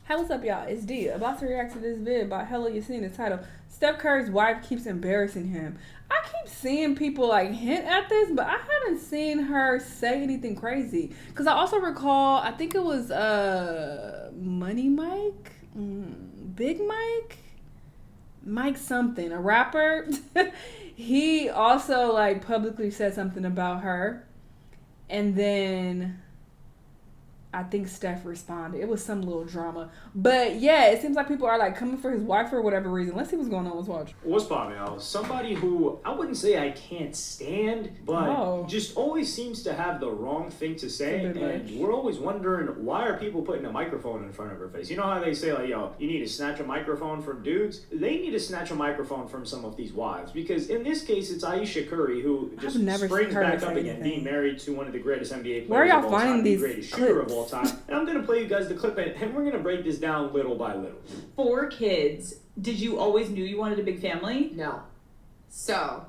Hey, what's up, y'all? It's D. About to react to this vid about Hello You Seen the title. Steph Curry's wife keeps embarrassing him. I keep seeing people like hint at this, but I haven't seen her say anything crazy. Cause I also recall, I think it was Money Mike, Big Mike, Mike something, a rapper. He also like publicly said something about her, and then I think Steph responded. It was some little drama. But yeah, it seems like people are like coming for his wife for whatever reason. Let's see what's going on. Let's watch. What's poppin', y'all? Somebody who I wouldn't say I can't stand, but just always seems to have the wrong thing to say. And we're always wondering, why are people putting a microphone in front of her face? You know how they say, like, yo, you need to snatch a microphone from dudes? They need to snatch a microphone from some of these wives. Because in this case, it's Ayesha Curry who just springs back up again, being married to one of the greatest NBA players of all time, the greatest shooter of all time. And I'm going to play you guys the clip, and we're going to break this down little by little. 4 kids. Did you always knew you wanted a big family? No. So,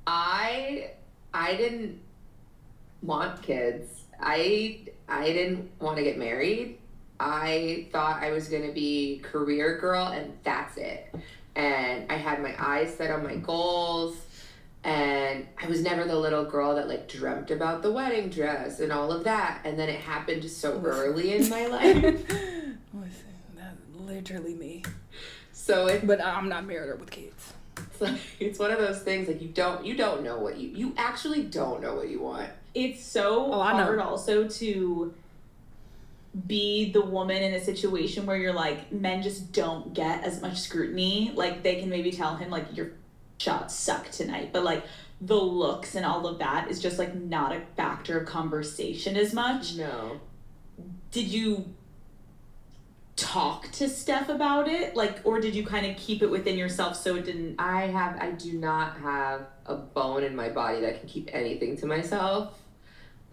I didn't want kids. I didn't want to get married. I thought I was going to be career girl, and that's it. And I had my eyes set on my goals. And I was never the little girl that like dreamt about the wedding dress and all of that. And then it happened so early in my life. Listen, that's literally me. So but I'm not married or with kids. It's one of those things like you don't know what you actually don't know what you want. It's so hard also to be the woman in a situation where you're like, men just don't get as much scrutiny. Like they can maybe tell him like your shots suck tonight, but like the looks and all of that is just like not a factor of conversation as much. No. Did you talk to Steph about it, like, or did you kind of keep it within yourself so it didn't? I do not have a bone in my body that can keep anything to myself,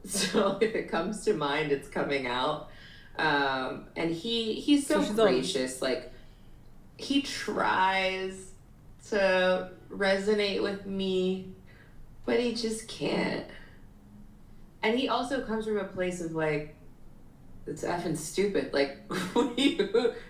so if it comes to mind, it's coming out. And he's so gracious. Like he tries to resonate with me, but he just can't. And he also comes from a place of like, it's effing stupid. Like,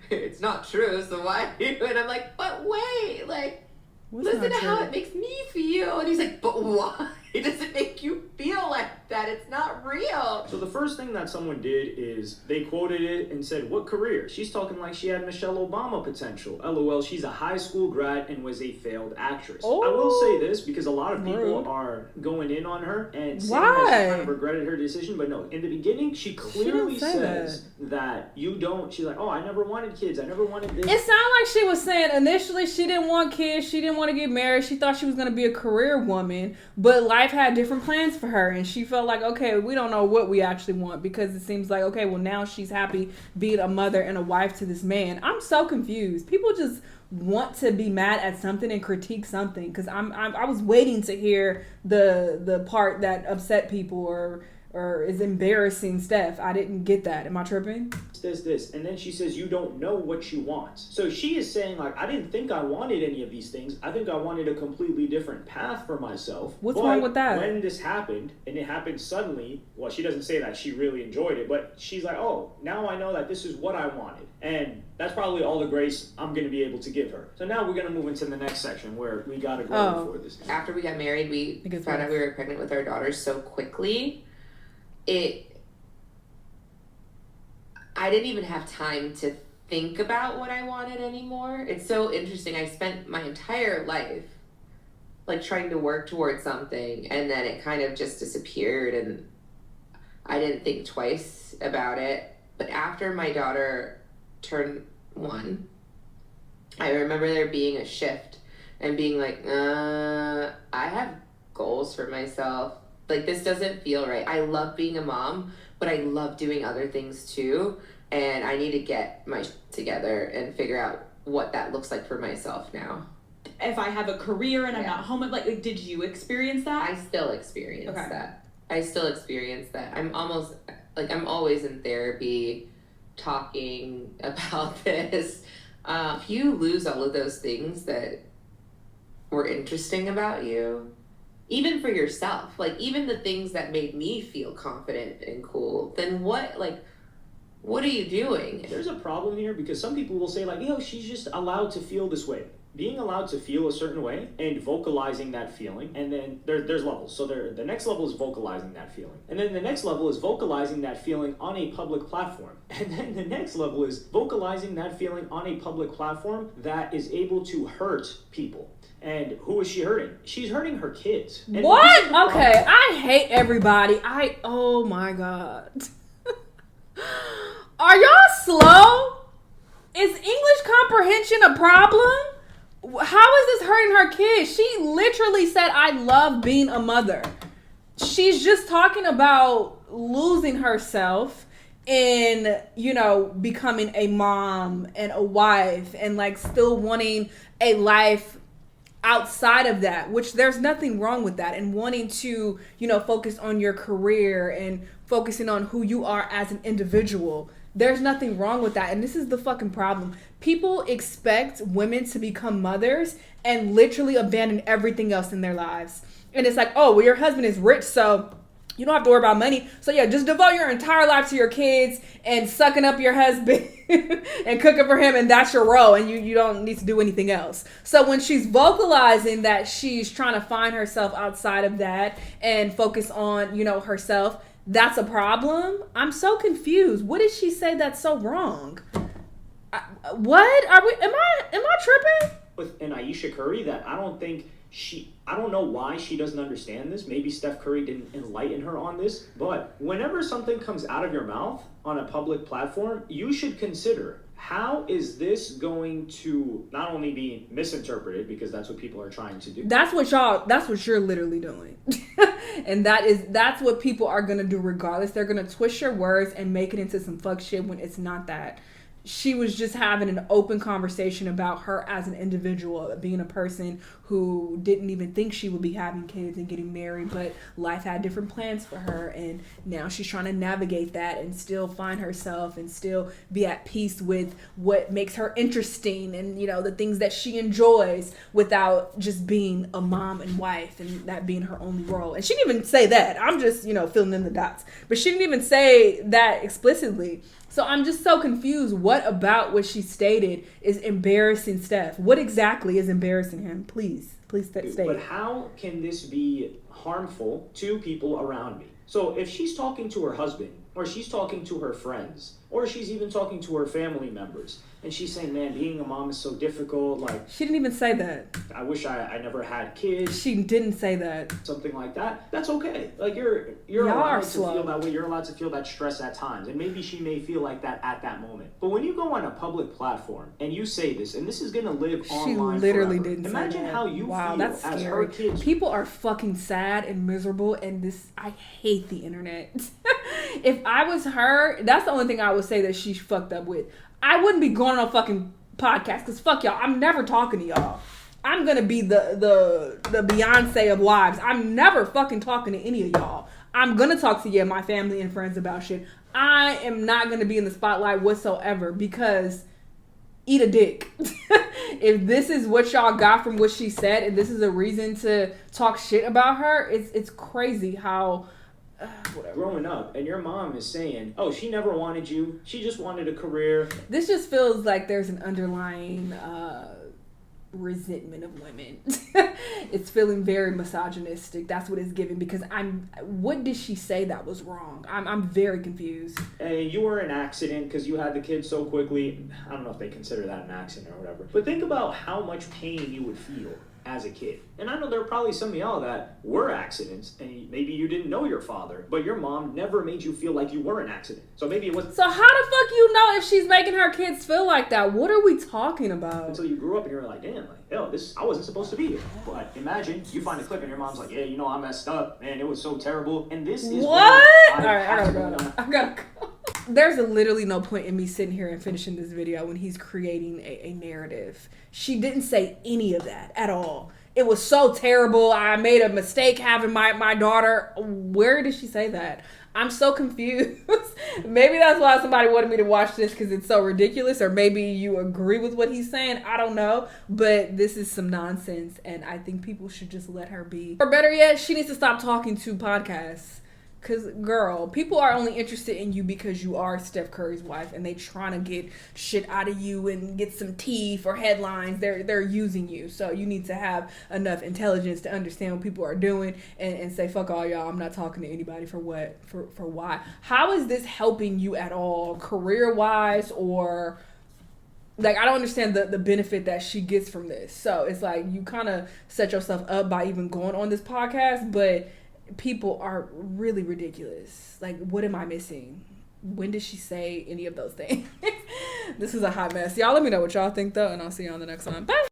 it's not true, so why? And I'm like, but wait, like, listen to how it makes me feel. And he's like, but why does it make you feel like that? It's not real. So the first thing that someone did is they quoted it and said, what career? She's talking like she had Michelle Obama potential. LOL, she's a high school grad and was a failed actress. I will say this because a lot of people are going in on her and saying that she kind of regretted her decision. But no, in the beginning, she clearly says that you don't. She's like, oh, I never wanted kids. I never wanted this. It sounded like she was saying initially she didn't want kids. She didn't want to get married. She thought she was going to be a career woman. But life had different plans for her. And she felt like, okay, we don't know what we actually want, because it seems like, okay, well, now she's happy being a mother and a wife to this man. I'm so confused. People just want to be mad at something and critique something, because I was waiting to hear the part that upset people or is embarrassing Steph. I didn't get that. Am I tripping? This. And then she says, you don't know what she wants. So she is saying, like, I didn't think I wanted any of these things. I think I wanted a completely different path for myself. What's wrong with that? When this happened, and it happened suddenly, well, she doesn't say that she really enjoyed it, but she's like, oh, now I know that this is what I wanted. And that's probably all the grace I'm going to be able to give her. So now we're going to move into the next section where we got to go before this. After we got married, we found out we were pregnant with our daughter so quickly. I didn't even have time to think about what I wanted anymore. It's so interesting. I spent my entire life like trying to work towards something, and then it kind of just disappeared, and I didn't think twice about it. But after my daughter turned 1, I remember there being a shift and being like, I have goals for myself. Like, this doesn't feel right. I love being a mom, but I love doing other things too. And I need to get my together and figure out what that looks like for myself now. If I have a career and I'm not home, like, did you experience that? I still experience that. I still experience that. I'm always in therapy talking about this. If you lose all of those things that were interesting about you, even for yourself, like even the things that made me feel confident and cool, then what what are you doing? There's a problem here because some people will say like, she's just allowed to feel this way. Being allowed to feel a certain way and vocalizing that feeling, and then there's levels. So the next level is vocalizing that feeling. And then the next level is vocalizing that feeling on a public platform. And then the next level is vocalizing that feeling on a public platform that is able to hurt people. And who is she hurting? She's hurting her kids. And what? Okay, I hate everybody. Oh my God. Are y'all slow? Is English comprehension a problem? How is this hurting her kids? She literally said, I love being a mother. She's just talking about losing herself in, becoming a mom and a wife and like still wanting a life outside of that, which there's nothing wrong with that, and wanting to, focus on your career and focusing on who you are as an individual. There's nothing wrong with that. And this is the fucking problem. People expect women to become mothers and literally abandon everything else in their lives. And it's like, oh, well, your husband is rich, so you don't have to worry about money. So yeah, just devote your entire life to your kids and sucking up your husband and cooking for him, and that's your role, and you don't need to do anything else. So when she's vocalizing that she's trying to find herself outside of that and focus on, herself, that's a problem. I'm so confused. What did she say that's so wrong? What are we? Am I tripping? With an Ayesha Curry, that I don't know why she doesn't understand this. Maybe Steph Curry didn't enlighten her on this. But whenever something comes out of your mouth on a public platform, you should consider, how is this going to not only be misinterpreted, because that's what people are trying to do. That's what you're literally doing. And that's what people are going to do regardless. They're going to twist your words and make it into some fuck shit when it's not that. She was just having an open conversation about her as an individual, being a person who didn't even think she would be having kids and getting married, but life had different plans for her, and now she's trying to navigate that and still find herself and still be at peace with what makes her interesting and, the things that she enjoys without just being a mom and wife and that being her only role. And she didn't even say that. I'm just, filling in the dots. But she didn't even say that explicitly. So I'm just so confused. What about what she stated is embarrassing Steph? What exactly is embarrassing him? Please state. But how can this be harmful to people around me? So if she's talking to her husband, or she's talking to her friends, or she's even talking to her family members, and she's saying, man, being a mom is so difficult, like... She didn't even say that. I wish I never had kids. She didn't say that. Something like that. That's okay. Like, you're allowed to feel that way. You're allowed to feel that stress at times. And maybe she may feel like that at that moment. But when you go on a public platform, and you say this, and this is going to live online She literally forever. Didn't Imagine say that. how you feel that's as her kids. People are fucking sad and miserable, and I hate the internet. If I was her, that's the only thing I would say that she fucked up with. I wouldn't be going on a fucking podcast, because fuck y'all. I'm never talking to y'all. I'm gonna be the Beyonce of wives. I'm never fucking talking to any of y'all. I'm gonna talk to my family and friends about shit. I am not gonna be in the spotlight whatsoever, because eat a dick. If this is what y'all got from what she said, and this is a reason to talk shit about her, it's crazy how... whatever. Growing up, and your mom is saying, oh, she never wanted you, she just wanted a career. This just feels like there's an underlying resentment of women. It's feeling very misogynistic. That's what it's giving, because what did she say that was wrong? I'm very confused. Hey, you were an accident because you had the kid so quickly. I don't know if they consider that an accident or whatever, but think about how much pain you would feel as a kid. And I know there are probably some of y'all that were accidents, and maybe you didn't know your father, but your mom never made you feel like you were an accident. So maybe it was... So how the fuck you know if she's making her kids feel like that? What are we talking about? Until you grew up and you're like, damn, I wasn't supposed to be here. But imagine you find a clip and your mom's like, yeah, I messed up, man, it was so terrible. And this is what? All right, I gotta go. There's literally no point in me sitting here and finishing this video when he's creating a narrative. She didn't say any of that at all. It was so terrible. I made a mistake having my daughter. Where did she say that? I'm so confused. Maybe that's why somebody wanted me to watch this, because it's so ridiculous. Or maybe you agree with what he's saying. I don't know. But this is some nonsense, and I think people should just let her be. Or better yet, she needs to stop talking to podcasts. Because, girl, people are only interested in you because you are Steph Curry's wife, and they trying to get shit out of you and get some tea for headlines. They're using you. So you need to have enough intelligence to understand what people are doing and say, fuck all y'all, I'm not talking to anybody for what, for why. How is this helping you at all, career-wise, or... Like, I don't understand the benefit that she gets from this. So it's like you kind of set yourself up by even going on this podcast, but... people are really ridiculous. Like, what am I missing? When did she say any of those things? This is a hot mess. Y'all let me know what y'all think, though, and I'll see you on the next one. Bye!